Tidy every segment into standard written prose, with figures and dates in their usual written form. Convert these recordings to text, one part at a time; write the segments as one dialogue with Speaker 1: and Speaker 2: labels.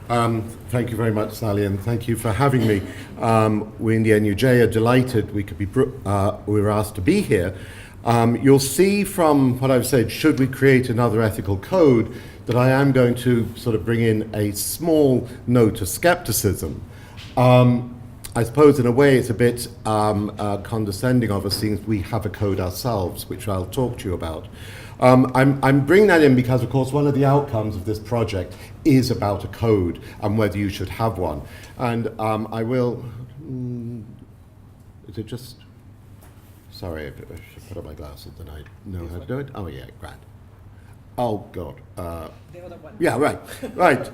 Speaker 1: Thank you very much, Sally, and thank you for having me. We in the NUJ are delighted we were asked to be here. You'll see from what I've said, should we create another ethical code, that I am going to sort of bring in a small note of skepticism. I suppose in a way it's a bit condescending of us, seeing we have a code ourselves, which I'll talk to you about. I'm bringing that in because, of course, one of the outcomes of this project is about a code and whether you should have one. And I will, is it just, sorry, I should put on my glasses and I know how to do it. Oh yeah, grand. Oh God.
Speaker 2: The other one.
Speaker 1: Yeah, right. Right.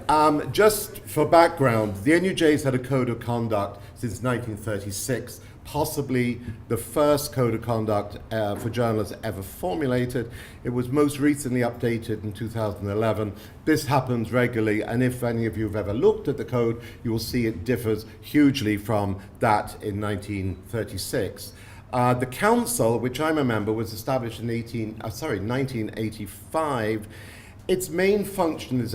Speaker 1: Just for background, the NUJ's had a code of conduct since 1936, possibly the first code of conduct for journalists ever formulated. It was most recently updated in 2011. This happens regularly, and if any of you have ever looked at the code, you will see it differs hugely from that in 1936. The council, which I'm a member, was established in 1985. Its main function is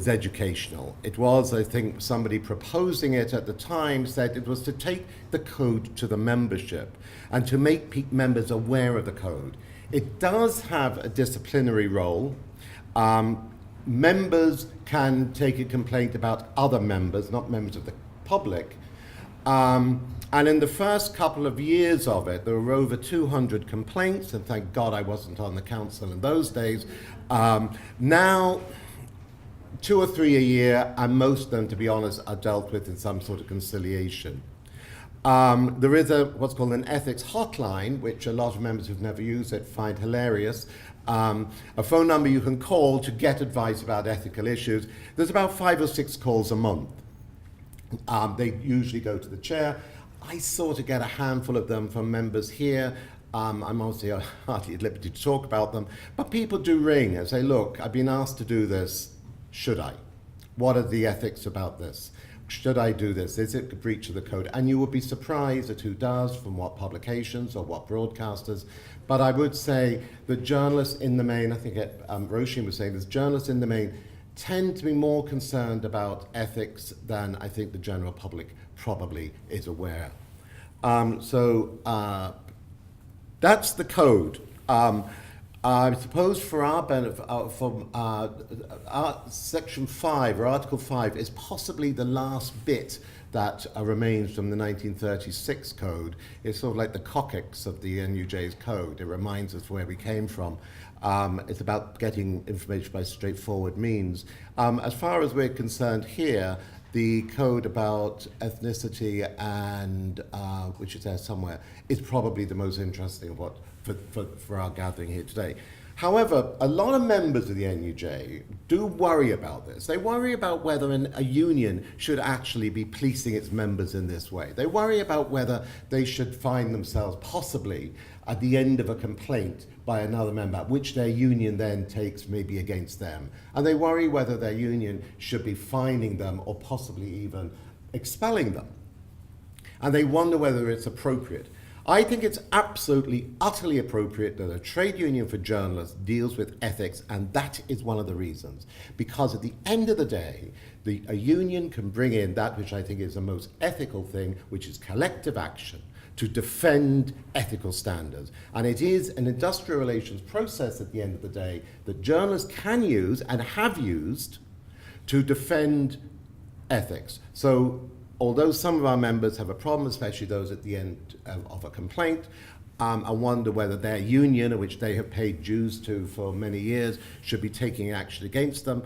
Speaker 1: educational. It was, I think, somebody proposing it at the time said it was to take the code to the membership and to make members aware of the code. It does have a disciplinary role. Members can take a complaint about other members, not members of the public. And in the first couple of years of it, there were over 200 complaints, and thank God I wasn't on the council in those days. Now, 2 or 3 a year, and most of them, to be honest, are dealt with in some sort of conciliation. There is what's called an ethics hotline, which a lot of members who've never used it find hilarious. A phone number you can call to get advice about ethical issues. There's about 5 or 6 calls a month. They usually go to the chair. I sort of get a handful of them from members here. I'm obviously hardly at liberty to talk about them, but people do ring and say, look, I've been asked to do this, should I? What are the ethics about this? Should I do this? Is it a breach of the code? And you would be surprised at who does, from what publications or what broadcasters. But I would say that journalists in the main, I think Roisin was saying this, journalists in the main tend to be more concerned about ethics than I think the general public probably is aware. That's the code. I suppose for our benefit, Section 5 or Article 5 is possibly the last bit that remains from the 1936 code. It's sort of like the Caucasus of the NUJ's code. It reminds us where we came from. It's about getting information by straightforward means. As far as we're concerned here, the code about ethnicity and which is there somewhere, is probably the most interesting of what for our gathering here today. However, a lot of members of the NUJ do worry about this. They worry about whether a union should actually be policing its members in this way. They worry about whether they should find themselves possibly at the end of a complaint by another member, which their union then takes maybe against them. And they worry whether their union should be fining them or possibly even expelling them. And they wonder whether it's appropriate. I think it's absolutely, utterly appropriate that a trade union for journalists deals with ethics, and that is one of the reasons. Because at the end of the day, a union can bring in that which I think is the most ethical thing, which is collective action to defend ethical standards. And it is an industrial relations process at the end of the day that journalists can use and have used to defend ethics. So although some of our members have a problem, especially those at the end of a complaint, I wonder whether their union, which they have paid dues to for many years, should be taking action against them.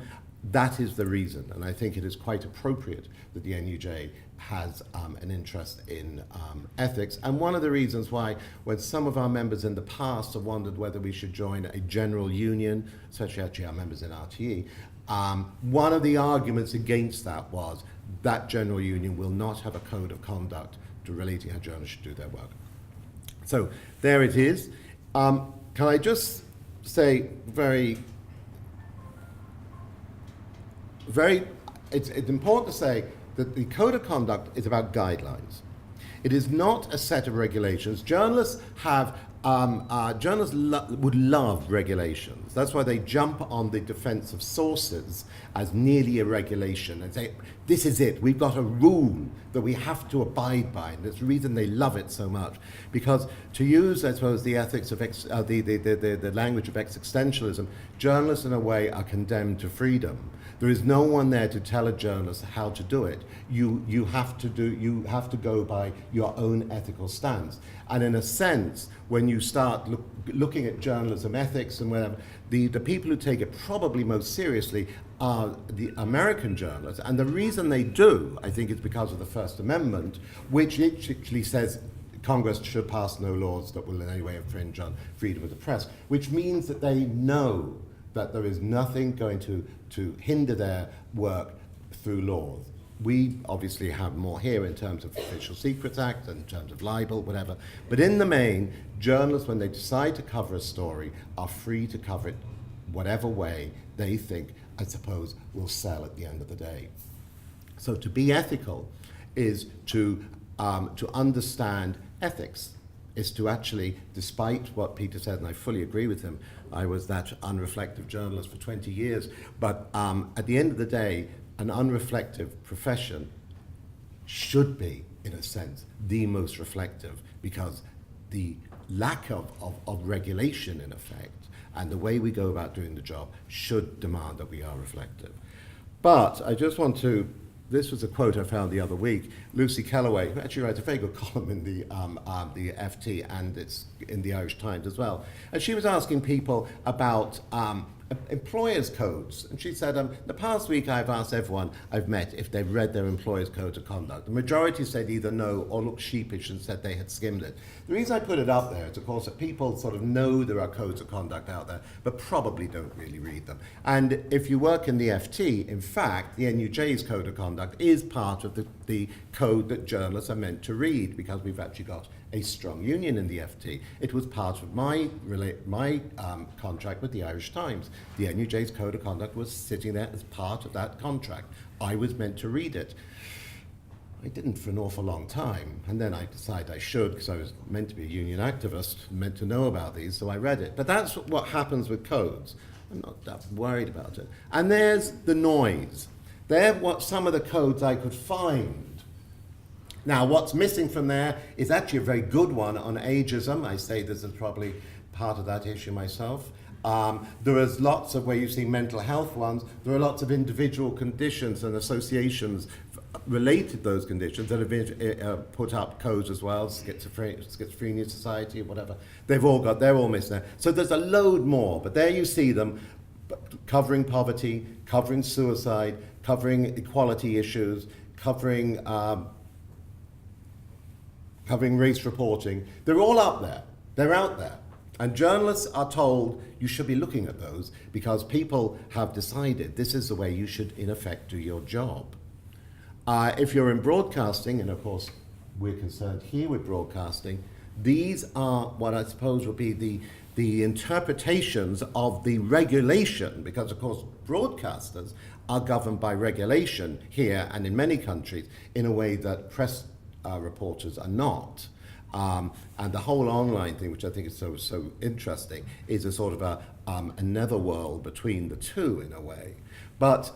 Speaker 1: That is the reason, and I think it is quite appropriate that the NUJ has an interest in ethics. And one of the reasons why, when some of our members in the past have wondered whether we should join a general union, especially actually our members in RTE, one of the arguments against that was that general union will not have a code of conduct to relating how journalists should do their work. So there it is. Can I just say it's important to say that the code of conduct is about guidelines. It is not a set of regulations. Journalists have journalists would love regulations. That's why they jump on the defense of sources as nearly a regulation and say, this is it, we've got a rule that we have to abide by. And that's the reason they love it so much. Because to use, I suppose, the ethics of the language of existentialism, journalists in a way are condemned to freedom. There is no one there to tell a journalist how to do it. You have to go by your own ethical stance. And in a sense, when you start looking at journalism ethics and whatever, the people who take it probably most seriously are the American journalists. And the reason they do, I think, is because of the First Amendment, which actually says Congress should pass no laws that will in any way infringe on freedom of the press, which means that they know that there is nothing going to hinder their work through laws. We obviously have more here in terms of Official Secrets Act and in terms of libel, whatever. But in the main, journalists, when they decide to cover a story, are free to cover it whatever way they think, I suppose, will sell at the end of the day. So to be ethical is to understand ethics, is to actually, despite what Peter said, and I fully agree with him, I was that unreflective journalist for 20 years, but at the end of the day, an unreflective profession should be, in a sense, the most reflective, because the lack of regulation, in effect, and the way we go about doing the job should demand that we are reflective. But I just want to, this was a quote I found the other week. Lucy Kellaway, who actually writes a very good column in the FT, and it's in the Irish Times as well. And she was asking people about employers' codes. And she said, the past week I've asked everyone I've met if they've read their employer's code of conduct. The majority said either no or looked sheepish and said they had skimmed it. The reason I put it up there is, of course, that people sort of know there are codes of conduct out there, but probably don't really read them. And if you work in the FT, in fact, the NUJ's code of conduct is part of the code that journalists are meant to read, because we've actually got a strong union in the FT. It was part of my contract with the Irish Times. The NUJ's code of conduct was sitting there as part of that contract. I was meant to read it. I didn't for an awful long time, and then I decided I should, because I was meant to be a union activist, meant to know about these, so I read it. But that's what happens with codes. I'm not that worried about it. And there's the noise. They're some of the codes I could find. Now, what's missing from there is actually a very good one on ageism. I say this is probably part of that issue myself. There is lots of where you see mental health ones. There are lots of individual conditions and associations related to those conditions that have been put up codes as well, Schizophrenia Society or whatever. They're all missing there. So there's a load more, but there you see them covering poverty, covering suicide, covering equality issues, covering race reporting. They're all up there. They're out there. And journalists are told you should be looking at those because people have decided this is the way you should, in effect, do your job. If you're in broadcasting, and of course we're concerned here with broadcasting, these are what I suppose would be the interpretations of the regulation, because of course broadcasters are governed by regulation here and in many countries in a way that press reporters are not. And the whole online thing, which I think is so interesting, is a sort of a netherworld between the two in a way. But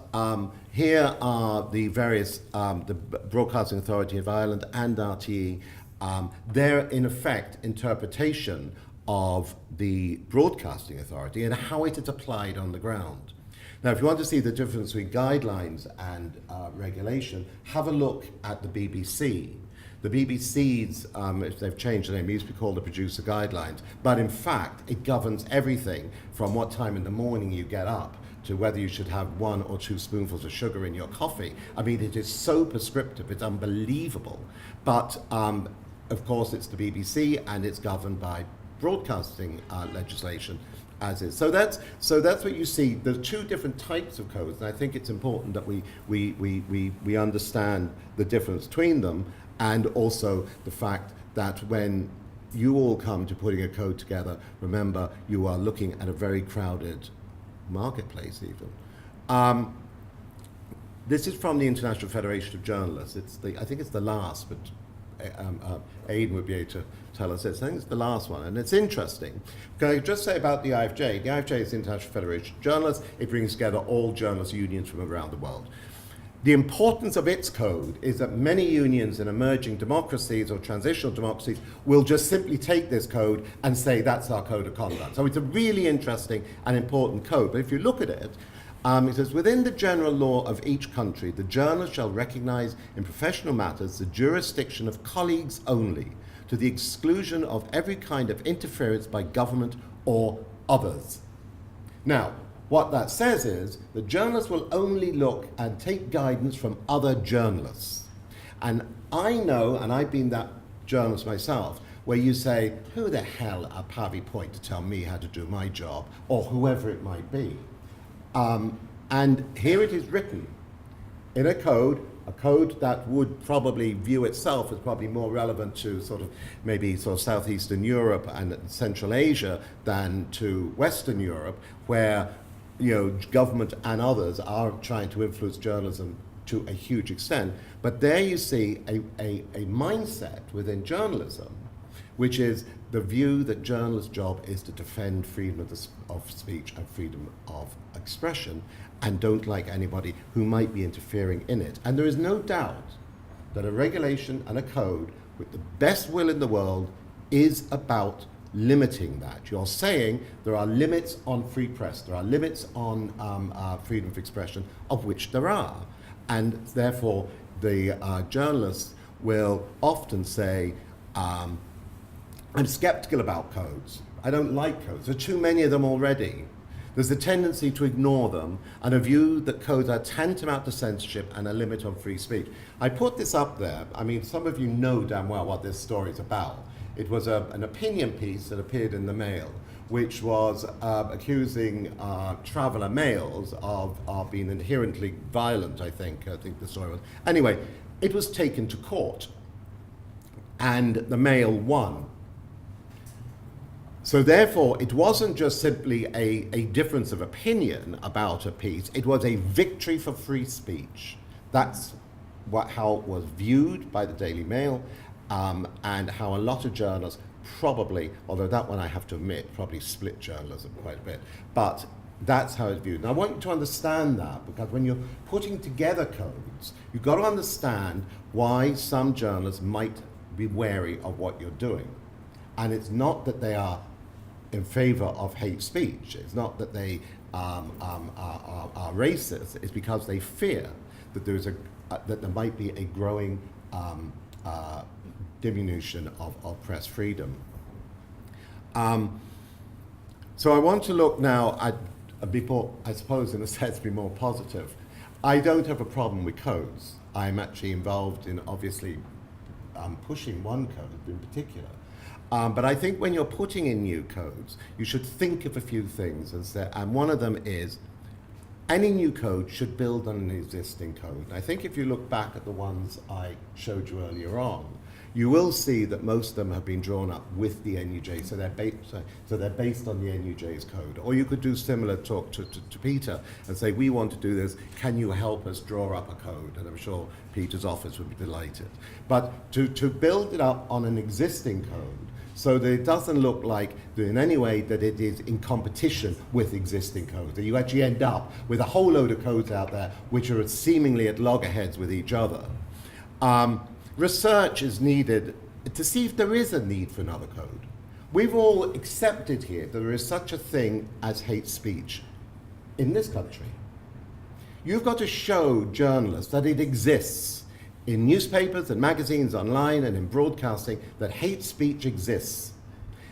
Speaker 1: here are the various, the Broadcasting Authority of Ireland and RTE, their, in effect, interpretation of the Broadcasting Authority and how it is applied on the ground. Now, if you want to see the difference between guidelines and regulation, have a look at the BBC. The BBC's, if they've changed the name, it used to be called the Producer Guidelines, but in fact, it governs everything from what time in the morning you get up to whether you should have 1 or 2 spoonfuls of sugar in your coffee. I mean, it is so prescriptive, it's unbelievable. But of course, it's the BBC and it's governed by broadcasting legislation as is. So that's what you see. There's 2 different types of codes, and I think it's important that we understand the difference between them, and also the fact that when you all come to putting a code together, remember you are looking at a very crowded marketplace even. This is from the International Federation of Journalists. I think it's the last, but Aidan would be able to tell us this. I think it's the last one, and it's interesting. Can I just say about the IFJ? The IFJ is the International Federation of Journalists. It brings together all journalist unions from around the world. The importance of its code is that many unions in emerging democracies or transitional democracies will just simply take this code and say that's our code of conduct. So it's a really interesting and important code. But if you look at it, it says, within the general law of each country, the journalist shall recognize in professional matters the jurisdiction of colleagues only, to the exclusion of every kind of interference by government or others. Now, what that says is the journalists will only look and take guidance from other journalists. And I know, and I've been that journalist myself, where you say, who the hell are Pavi Point to tell me how to do my job, or whoever it might be. And here it is written in a code that would probably view itself as probably more relevant to sort of maybe sort of Southeastern Europe and Central Asia than to Western Europe, where government and others are trying to influence journalism to a huge extent. But there you see a mindset within journalism, which is the view that journalists' job is to defend freedom of speech and freedom of expression, and don't like anybody who might be interfering in it. And there is no doubt that a regulation and a code with the best will in the world is about limiting that. You're saying there are limits on free press, there are limits on freedom of expression, of which there are. And therefore, the journalists will often say, I'm skeptical about codes. I don't like codes. There are too many of them already. There's a tendency to ignore them and a view that codes are tantamount to censorship and a limit on free speech. I put this up there. I mean, some of you know damn well what this story is about. It was an opinion piece that appeared in the Mail, which was accusing traveller males of being inherently violent, I think the story was. Anyway, it was taken to court, and the Mail won. So therefore, it wasn't just simply a difference of opinion about a piece, it was a victory for free speech. That's how it was viewed by the Daily Mail, and how a lot of journalists probably, although that one I have to admit, probably split journalism quite a bit, but that's how it's viewed. And I want you to understand that, because when you're putting together codes, you've got to understand why some journalists might be wary of what you're doing. And it's not that they are in favor of hate speech. It's not that they are racist. It's because they fear that that there might be a growing diminution of press freedom. So I want to look now at before, I suppose, in a sense, be more positive. I don't have a problem with codes. I'm actually involved in obviously pushing one code in particular. But I think when you're putting in new codes, you should think of a few things, and one of them is any new code should build on an existing code. And I think if you look back at the ones I showed you earlier on, you will see that most of them have been drawn up with the NUJ, so they're based on the NUJ's code. Or you could do similar talk to Peter and say, we want to do this, can you help us draw up a code? And I'm sure Peter's office would be delighted. But to build it up on an existing code, so that it doesn't look like in any way that it is in competition with existing codes, that you actually end up with a whole load of codes out there which are seemingly at loggerheads with each other. Research is needed to see if there is a need for another code. We've all accepted here that there is such a thing as hate speech in this country. You've got to show journalists that it exists in newspapers and magazines, online and in broadcasting, that hate speech exists.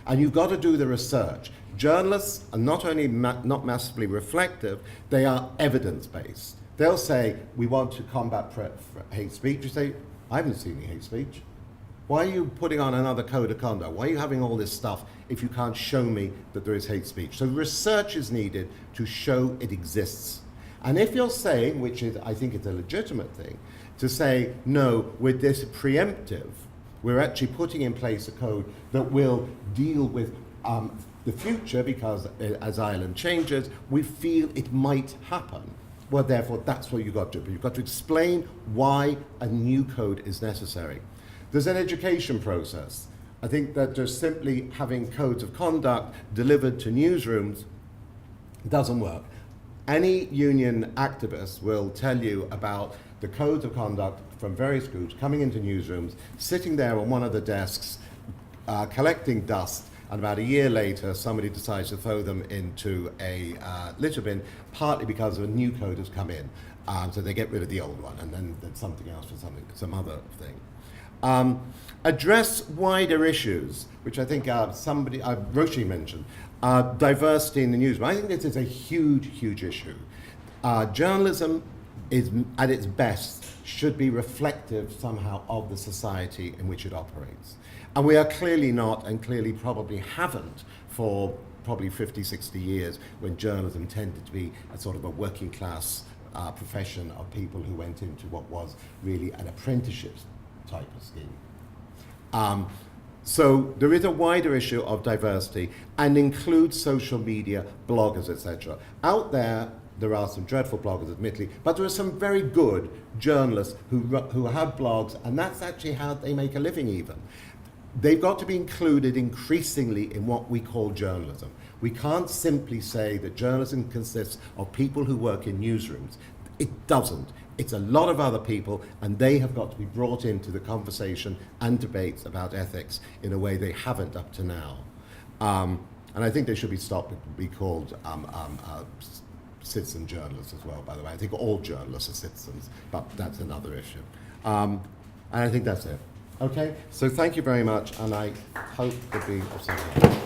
Speaker 1: And you've got to do the research. Journalists are not only not massively reflective, they are evidence-based. They'll say, we want to combat hate speech. You say, I haven't seen any hate speech. Why are you putting on another code of conduct? Why are you having all this stuff if you can't show me that there is hate speech? So research is needed to show it exists. And if you're saying, which is, I think it's a legitimate thing, to say, no, with this preemptive, we're actually putting in place a code that will deal with the future, because as Ireland changes, we feel it might happen. Well, therefore, that's what you've got to do. You've got to explain why a new code is necessary. There's an education process. I think that just simply having codes of conduct delivered to newsrooms doesn't work. Any union activist will tell you about the codes of conduct from various groups coming into newsrooms, sitting there on one of the desks, collecting dust, and about a year later somebody decides to throw them into a litter bin, partly because a new code has come in. So they get rid of the old one, and then there's something else for some other thing. Address wider issues, which I think Roshi mentioned. Diversity in the newsroom. I think this is a huge, huge issue. Journalism is, at its best, should be reflective somehow of the society in which it operates. And we are clearly not, and clearly probably haven't, for probably 50, 60 years, when journalism tended to be a sort of a working class profession of people who went into what was really an apprenticeship type of scheme. So there is a wider issue of diversity and includes social media, bloggers, etc. Out there are some dreadful bloggers, admittedly, but there are some very good journalists who have blogs, and that's actually how they make a living even. They've got to be included increasingly in what we call journalism. We can't simply say that journalism consists of people who work in newsrooms. It doesn't. It's a lot of other people, and they have got to be brought into the conversation and debates about ethics in a way they haven't up to now. And I think they should be stopped, be called citizen journalists as well, by the way. I think all journalists are citizens, but that's another issue. And I think that's it. Okay, so thank you very much, and I hope to be of some help.